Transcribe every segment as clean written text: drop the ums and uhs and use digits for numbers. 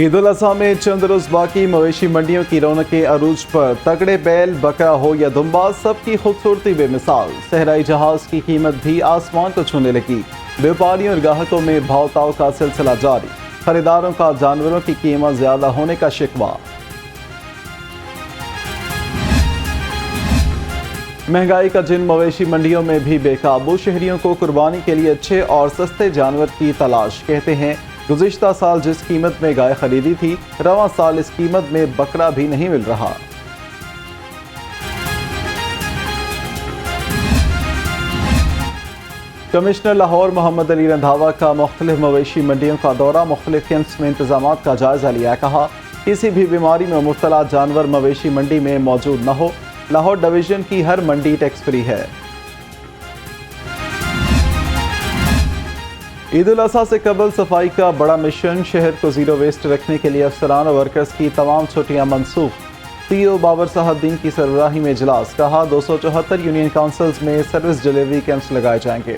ईद उल अज़हा में चंद रोज बाकी मवेशी मंडियों की रौनकें अरूज पर। तगड़े बैल, बकरा हो या दुम्बा, सबकी खूबसूरती बेमिसाल। सहराई जहाज की कीमत भी आसमान को छूने लगी। व्यापारियों और ग्राहकों में भाव ताव का सिलसिला जारी। खरीदारों का जानवरों की कीमत ज्यादा होने का शिकवा। महंगाई का जिन मवेशी मंडियों में भी बेकाबू। शहरियों को कुर्बानी के लिए अच्छे और सस्ते जानवर की तलाश। कहते हैं गुज़िश्ता साल जिस कीमत में गाय खरीदी थी, रवां साल इस कीमत में बकरा भी नहीं मिल रहा। कमिश्नर लाहौर मोहम्मद अली रंधावा का मुख्तलिफ मवेशी मंडियों का दौरा। मुख्तलिफ कैंप्स में इंतजाम का जायजा लिया। कहा किसी भी बीमारी में मुब्तला जानवर मवेशी मंडी में मौजूद न हो। लाहौर डिवीजन की हर मंडी टैक्स फ्री है। ईद उल अज़हा से कबल सफाई का बड़ा मिशन। शहर को जीरो वेस्ट रखने के लिए अफसरान और वर्कर्स की तमाम छुट्टियां मनसूख। CEO बाबर साहबद्दीन की सरबराही में इजलास। कहा 274 यूनियन काउंसिल्स में सर्विस डिलीवरी कैंप्स लगाए जाएंगे।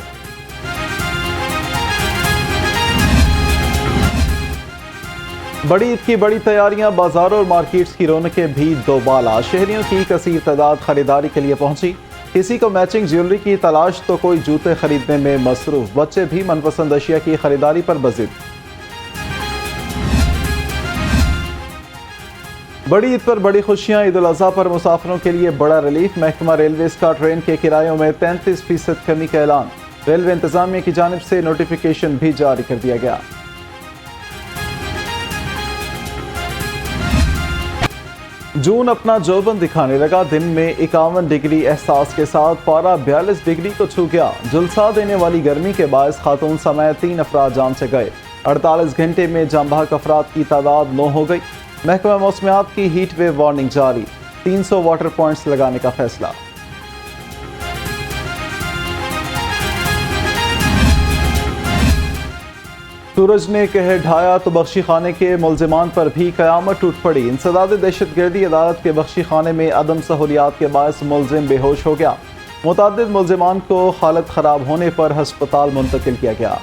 बड़ी ईद की बड़ी तैयारियां। बाजारों और मार्केट्स की रौनकें भी दोबाला। शहरियों की कसीर तादाद खरीदारी के लिए पहुंची। किसी को मैचिंग ज्वेलरी की तलाश तो कोई जूते खरीदने में मसरूफ। बच्चे भी मनपसंद अशिया की खरीदारी पर बजिद। बड़ी ईद पर बड़ी खुशियां। ईद उल अज़हा पर मुसाफिरों के लिए बड़ा रिलीफ। महकमा रेलवेज का ट्रेन के किरायों में 33% कमी का ऐलान। रेलवे इंतजामिया की जानिब से नोटिफिकेशन भी जारी कर दिया गया। जून अपना जौबन दिखाने लगा। दिन में 51 डिग्री एहसास के साथ पारा 42 डिग्री को छू गया। झुलसा देने वाली गर्मी के बायस खातून समेत 3 अफराद जान से गए। 48 घंटे में जांबाक अफराद की तादाद 9 हो गई। महकमा मौसमियात की हीट वेव वार्निंग जारी। 300 वाटर पॉइंट्स लगाने का फैसला। सूरज ने कहर ढाया तो बख्शी खाने के मुलजिमान पर भी कयामत टूट पड़ी। इंसदाद दहशतगर्दी अदालत के बख्शी खाने में अदम सहूलियात के बायस मुलजिम बेहोश हो गया। मुतअद्दिद मुलजिमान को हालत खराब होने पर हस्पताल मुंतकिल किया गया।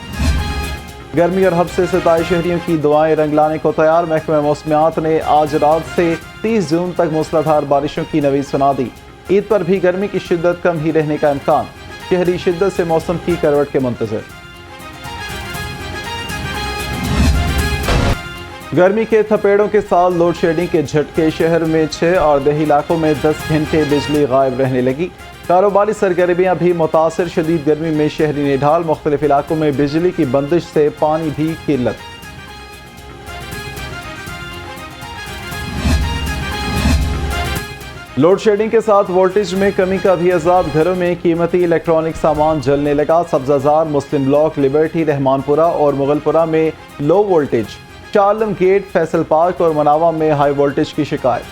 गर्मी और हब्स से सताए शहरियों की दुआएं रंग लाने को तैयार। महकमा मौसमियात ने आज रात से 30 जून तक मूसलाधार बारिशों की नवीद सुना दी। ईद पर भी गर्मी की शिद्दत कम ही रहने का इम्कान। शहरी शिद्दत से मौसम की करवट के मुंतज़िर। गर्मी के थपेड़ों के साथ लोड शेडिंग के झटके। शहर में 6 और देही इलाकों में 10 घंटे बिजली गायब रहने लगी। कारोबारी सरगर्मियां भी मुतासर। शदीद गर्मी में शहरी निढाल। मुख्तलिफ इलाकों में बिजली की बंदिश से पानी भी किल्लत। लोड शेडिंग के साथ वोल्टेज में कमी का भी अजाब। घरों में कीमती इलेक्ट्रॉनिक सामान जलने लगा। सब्जाजार, मुस्लिम ब्लॉक, लिबर्टी, रहमानपुरा और मुगलपुरा में लो वोल्टेज। चार्लम गेट, फैसल पार्क और मनावा में हाई वोल्टेज की शिकायत।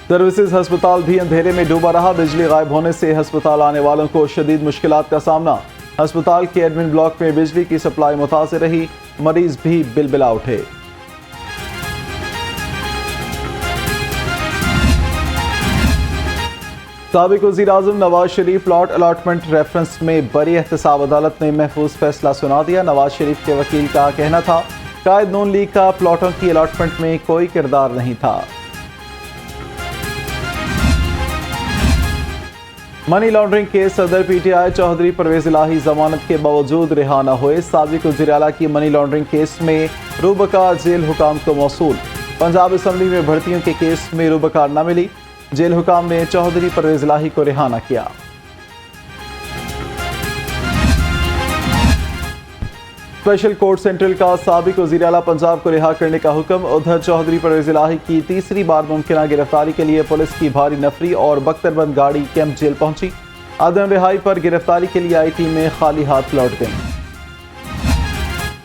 सर्विसेज अस्पताल भी अंधेरे में डूबा रहा। बिजली गायब होने से अस्पताल आने वालों को शदीद मुश्किलात का सामना। अस्पताल के एडमिन ब्लॉक में बिजली की सप्लाई मुतासिर रही। मरीज भी बिलबिला उठे। साबिक वज़ीर-ए-आज़म Nawaz Sharif plot allotment reference में बरी एहतसाब। अदालत ने महफूज फैसला सुना दिया। नवाज शरीफ के वकील का कहना था कायद नून लीग का प्लॉटों की अलॉटमेंट में कोई किरदार नहीं था। Money laundering case. सदर PTI चौधरी परवेज इलाही जमानत के बावजूद रिहा न हुए। साबिक वज़ीर आला की मनी लॉन्ड्रिंग केस में रूबकार जेल हुकाम को मौसूल। पंजाब असम्बली में भर्तियों के केस में रूबकार न मिली। जेल हुकाम ने चौधरी परवेज इलाही को रिहा न किया। स्पेशल कोर्ट सेंट्रल का साबिक वज़ीर आला पंजाब को रिहा करने का हुक्म। उधर चौधरी परवेज इलाही की तीसरी बार मुमकिन गिरफ्तारी के लिए पुलिस की भारी नफरी और बख्तरबंद गाड़ी कैंप जेल पहुंची। आदम रिहाई पर गिरफ्तारी के लिए आई टीमें खाली हाथ लौट गईं।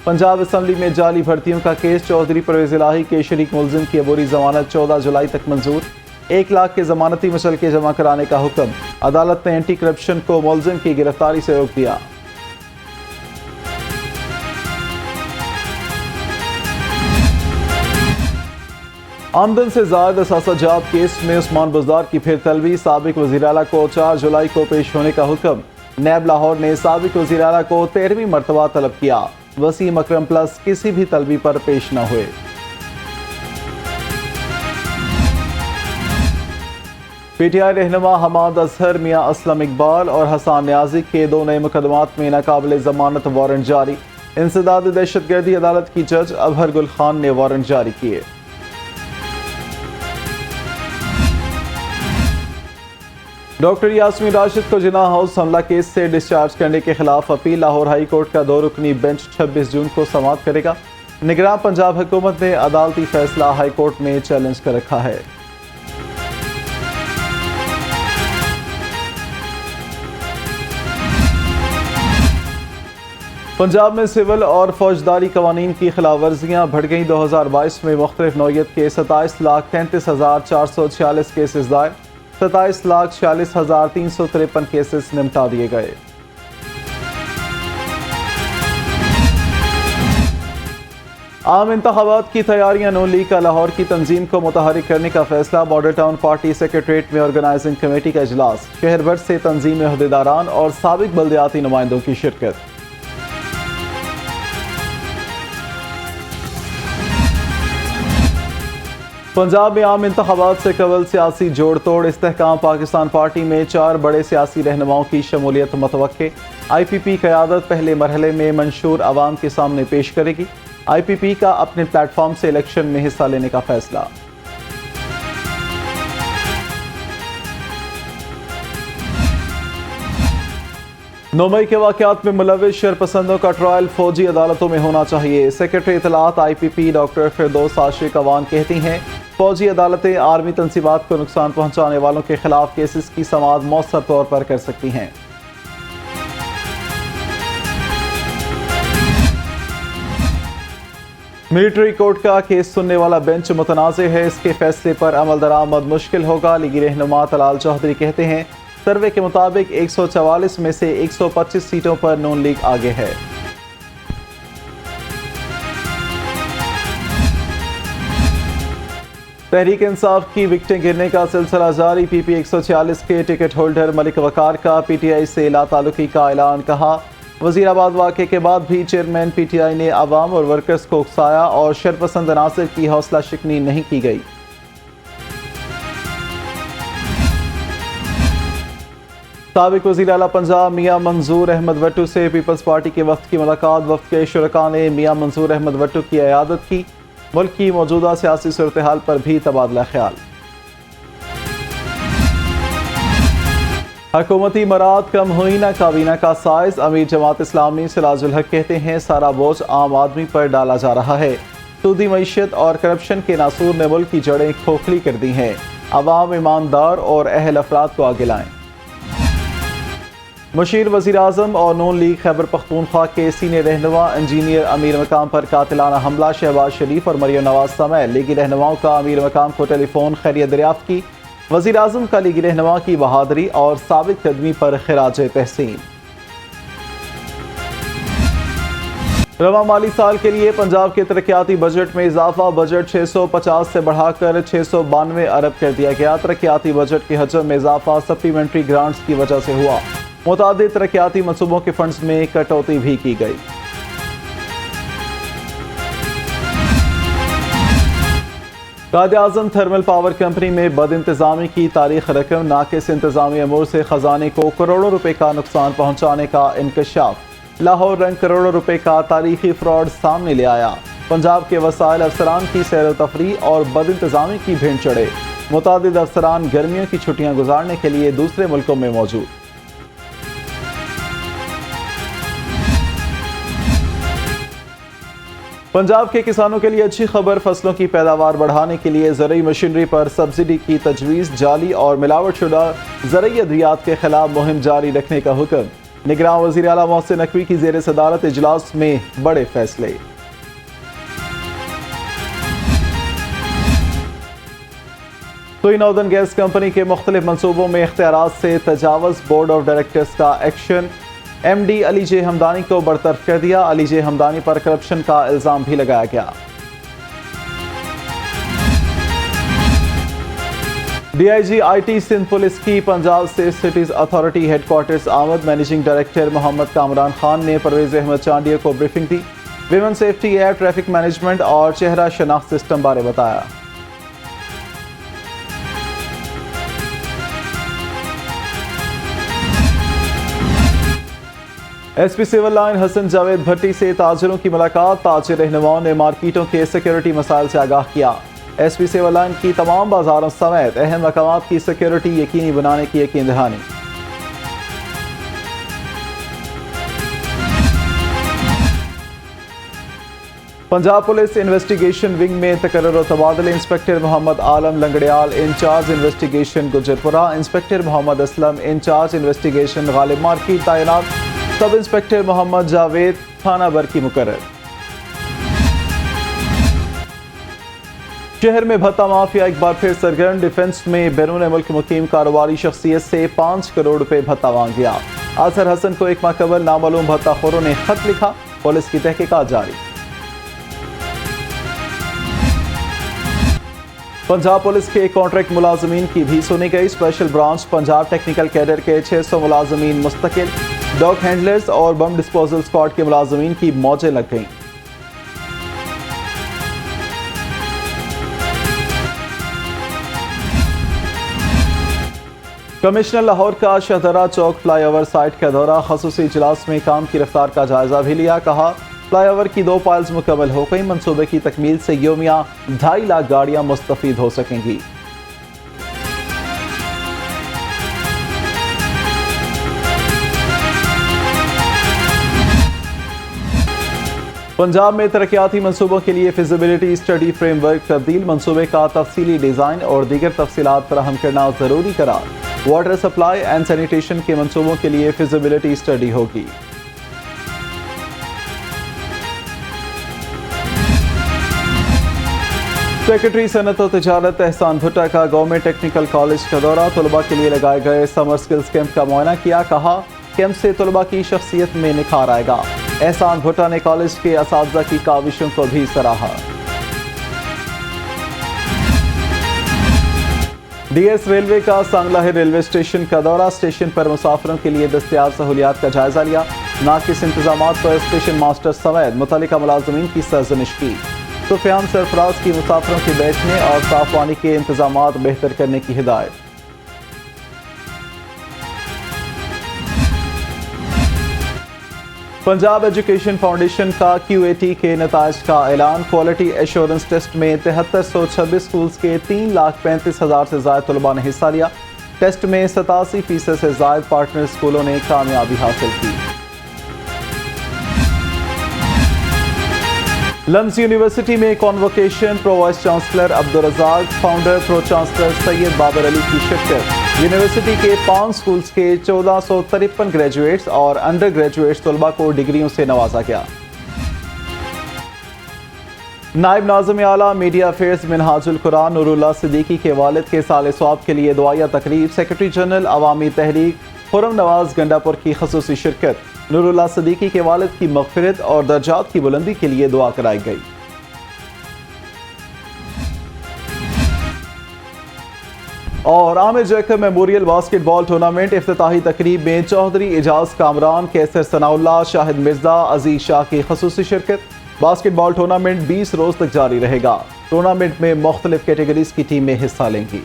पंजाब असम्बली में जाली भर्तियों का केस। चौधरी परवेज इलाही के शरीक मुलजिम की अबूरी जमानत 14 जुलाई तक मंजूर। 1 लाख के जमानती मसलके जमा कराने का हुक्म। अदालत ने एंटी करप्शन को मुलजिम की गिरफ्तारी से रोक दिया। आमदन से ज़ायद असासाजात केस में उस्मान बुज़दार की फिर तलबी। साबिक वज़ीर आला को 4 जुलाई को पेश होने का हुक्म। नैब लाहौर ने साबिक वज़ीर आला को 13वीं मरतबा तलब किया। वसीम अकरम प्लस किसी भी तलबी पर पेश न हुए। पीटीआई रहनुमा हमाद अजहर, मियां असलम इकबाल और हसन न्याजी के 2 नए मुकदमात में नाकाबिल जमानत वारंट जारी। इंसदाद दहशतगर्दी अदालत की जज अबहर गुल खान ने वारंट जारी किए। डॉक्टर यास्मीन राशिद को जिना हाउस हमला केस से डिस्चार्ज करने के खिलाफ अपील। लाहौर हाई कोर्ट का 2 रुकनी बेंच 26 जून को समाअत करेगा। निगरान पंजाब हुकूमत ने अदालती फैसला हाई कोर्ट में चैलेंज कर रखा है। पंजाब में सिविल और फौजदारी कवानीन की खिलाफ वर्जियाँ बढ़ गईं। 2022 में मुख्तलिफ नौयत के 27,33,446 केसेस दायर, 27,46,353 केसेस निपटा दिए गए। आम इंतखाबात की तैयारियां। नून लीग का लाहौर की तंजीम को मुतहरिक करने का फैसला। मॉडल टाउन पार्टी सेक्रेटरीट में ऑर्गेनाइजिंग कमेटी का इजलास। शहर भर से तंजीम में अहदेदारान और साबिक बल्दियाती नुमाइंदों की शिरकत। पंजाब में आम इंतखाबात से कबल सियासी जोड़ तोड़। इस्तेहकाम पाकिस्तान पार्टी में 4 बड़े सियासी रहनुमाओं की शमूलियत मुतवक्के। IPP क़यादत पहले मरहले में मंशूर अवाम के सामने पेश करेगी। IPP का अपने प्लेटफॉर्म से इलेक्शन में हिस्सा लेने का फैसला। 9 मई के वाक़यात में मुलविस शरपसंदों का ट्रायल फौजी अदालतों में होना चाहिए। सेक्रेटरी इतलात IPP डॉक्टर फिरदौस आशिक अवान कहती हैं, फौजी अदालतें आर्मी तंसीबात को नुकसान पहुंचाने वालों के खिलाफ केसेस की समाअत मौसर तौर पर कर सकती हैं। मिलिट्री कोर्ट का केस सुनने वाला बेंच मुतनाज़े है। इसके फैसले पर अमल दरामद मुश्किल होगा। लीगी रहनुमा तलाल चौधरी कहते हैं, सर्वे के मुताबिक 144 में से 125 सीटों पर नून लीग आगे है। तहरीक इंसाफ की विकटें गिरने का सिलसिला जारी। PP 146 के टिकट होल्डर मलिक वकार का PTI से लाताल्लुकी का ऐलान। कहा, वजीराबाद वाक़े के बाद भी चेयरमैन PTI ने अवाम और वर्कर्स को उकसाया और शरपसंद अनासर की हौसला शिकनी नहीं की गई। साबिक वज़ीर आला पंजाब मियां मंजूर अहमद वट्टू से पीपल्स पार्टी के वफ्द की मुलाकात। वफ्द के शुरका ने मियां मंजूर अहमद वट्टू की इयादत की। मुल्क की मौजूदा सियासी सूरत हाल पर भी तबादला ख्याल। हुकूमती मराद कम हुई ना काबीना का साइज। अमीर जमात इस्लामी सिराजुल हक कहते हैं, सारा बोझ आम आदमी पर डाला जा रहा है। सूदी मईशत और करप्शन के नासूर ने मुल्क की जड़ें खोखली कर दी हैं। अवाम ईमानदार और अहल अफराद को आगे लाएं। मुशीर वज़ीर आज़म और नून लीग खैबर पख्तूनख्वा के सीनियर रहनुमा इंजीनियर अमीर मकाम पर कातिलाना हमला। शहबाज शरीफ और मरियम नवाज समेत लीगी रहनुमाओं का अमीर मकाम को टेलीफोन खैरियत दरियाफ्त की। वज़ीर आज़म का लीगी रहनुमा की बहादुरी और साबित कदमी पर खिराज तहसीन। रवा माली साल के लिए पंजाब के तरक्याती बजट में इजाफा। बजट 650 से बढ़ाकर 692 अरब कर दिया गया। तरक्याती बजट के हजम में इजाफा सप्लीमेंट्री ग्रांट्स की वजह से हुआ। मुतादिद तरक्याती मनसूबों के फंड्स में कटौती भी की गई। कायद-ए-आज़म थर्मल पावर कंपनी में बद इंतजामी की तारीख रकम। नाकिस इंतजामी अमूर से खजाने को करोड़ों रुपए का नुकसान पहुंचाने का इंकशाफ। लाहौर रंग करोड़ों रुपए का तारीखी फ्रॉड सामने ले आया। पंजाब के वसाइल अफसरान की सैर तफरीह और बद इंतजामी की भिड़ चढ़े। मुतादिद अफसरान गर्मियों की छुट्टियां गुजारने के लिए दूसरे मुल्कों में मौजूद। पंजाब के किसानों के लिए अच्छी खबर। फसलों की पैदावार बढ़ाने के लिए ज़रूरी मशीनरी पर सब्सिडी की तजवीज़। जाली और मिलावटशुदा ज़रूरी अद्वियात के खिलाफ मुहिम जारी रखने का हुक्म। निगरान वज़ीर आला मोहसिन नकवी की ज़ेर सदारत इजलास में बड़े फैसले। सोई नॉर्दर्न गैस कंपनी के मुख्तलिफ मनसूबों में इख्तियारात से तजावज़। बोर्ड ऑफ डायरेक्टर्स का एक्शन। MD अली जे हमदानी को बरतरफ कर दिया। अली जे हमदानी पर करप्शन का इल्जाम भी लगाया गया। DIG IT सिंध पुलिस की Punjab state cities authority headquarters आमद। मैनेजिंग डायरेक्टर मोहम्मद कामरान खान ने परवेज अहमद चांडिया को ब्रीफिंग दी। Women safety, air traffic management और चेहरा शनाख्त सिस्टम बारे बताया। SP civil line Hasan Javed Bhatti से ताजिरों की मुलाकात। ताजिर रहनुमाओं ने मार्केटों के सिक्योरिटी मसाइल से आगाह किया। एसपी सिविल लाइन की तमाम बाजारों समेत अहम मकामात की सिक्योरिटी यकीनी बनाने की यकीन दहानी। पंजाब पुलिस इन्वेस्टिगेशन विंग में तकर्रुर तबादले। Inspector Mohammad Alam Langrial in-charge investigation Gujjarpura, inspector Mohammad Aslam in-charge investigation Ghalib market तैनात। सब इंस्पेक्टर मोहम्मद जावेद थाना बरकी मुकर्रर। शहर में भत्ता माफिया एक बार फिर सरगर्म। डिफेंस में बैरून मुल्क मुकीम कारोबारी शख्सियत से 5 करोड़ रुपए भत्ता मांग गया। आजहर हसन को एक माह कबल नामालूम भत्ताखोरों ने खत लिखा। पुलिस की तहकीकात जारी। पंजाब पुलिस के कॉन्ट्रैक्ट मुलाजमीन की भी सुनी गई। Special branch Punjab technical cadre के 600 मुलाजमीन मुस्तकिल। डॉग हैंडलर्स और बम डिस्पोजल स्क्वाड के मुलाजमीन की मौजें लग गईं। कमिश्नर लाहौर का शहदरा चौक फ्लाईओवर साइट का दौरा। खसूसी इजलास में काम की रफ्तार का जायजा भी लिया। कहा फ्लाईओवर की 2 पाइल्स मुकम्मल हो गई। मंसूबे की तकमील से योमिया 2.5 लाख गाड़ियां मुस्तफीद हो सकेंगी। पंजाब में तरक्याती मंसूबों के लिए फिजिबिलिटी स्टडी फ्रेमवर्क तब्दील। मंसूबे का तफसीली डिजाइन और दीगर तफसीलात फराहम करना जरूरी करार। वाटर सप्लाई एंड सैनिटेशन के मंसूबों के लिए फिजिबिलिटी स्टडी होगी। सेक्रेटरी सनत और तिजारत एहसान भुट्टा का गवर्नमेंट टेक्निकल कॉलेज का दौरा। तलबा के लिए लगाए गए समर स्किल्स कैंप का मुआयना किया। कहा कैंप से तलबा की शख्सियत में निखार आएगा। एहसान भुट्टा ने कॉलेज के असातिज़ा की काविशों को भी सराहा। डीएस रेलवे का सांगलाही रेलवे स्टेशन का दौरा। स्टेशन पर मुसाफिरों के लिए दस्तयाब सहूलियात का जायजा लिया। नाकिस इंतजामात पर स्टेशन मास्टर समेत मुतल्लिका मुलाजमीन की सरजनिश की। सुफियान सरफराज की मुसाफिरों के बैठने और साफ पानी के इंतजामात बेहतर करने की हिदायत। पंजाब एजुकेशन फाउंडेशन का QAT के नताइज का ऐलान। क्वालिटी एश्योरेंस टेस्ट में 7326 स्कूल्स के 3,35,000 से ज्यादा तलबा ने हिस्सा लिया। टेस्ट में 87% से ज्यादा पार्टनर स्कूलों ने कामयाबी हासिल की। लम्स यूनिवर्सिटी में convocation. Pro vice chancellor Abdul Razzaq, founder pro chancellor Syed Babar Ali की शिरकत। यूनिवर्सिटी के 5 स्कूल्स के 1453 ग्रेजुएट्स और अंडर ग्रेजुएट्स तलबा को डिग्रियों से नवाजा गया। नायब नाज़िम आला मीडिया अफेयर्स मिनहाजुल कुरान नूरुल्लाह सिद्दीकी के वालिद के साल स्वाब के लिए दुआया तकरीब। सेक्रेटरी जनरल अवामी तहरीक खुर्रम नवाज गंडापुर की खसूसी शिरकत। नूरुल्लाह सिद्दीकी के वालिद की मग़फ़िरत और दर्जात की बुलंदी के लिए दुआ कराई गई। और Amir Jacob memorial basketball tournament इफ्तिताही तकरीब में चौधरी एजाज कामरान, कैसर सनाउल्लाह, शाहिद मिर्जा, अजीज शाह की खसूसी शिरकत। बास्केटबॉल टूर्नामेंट 20 रोज तक जारी रहेगा। टूर्नामेंट में मुख्तलिफ कैटेगरीज की टीमें हिस्सा लेंगी।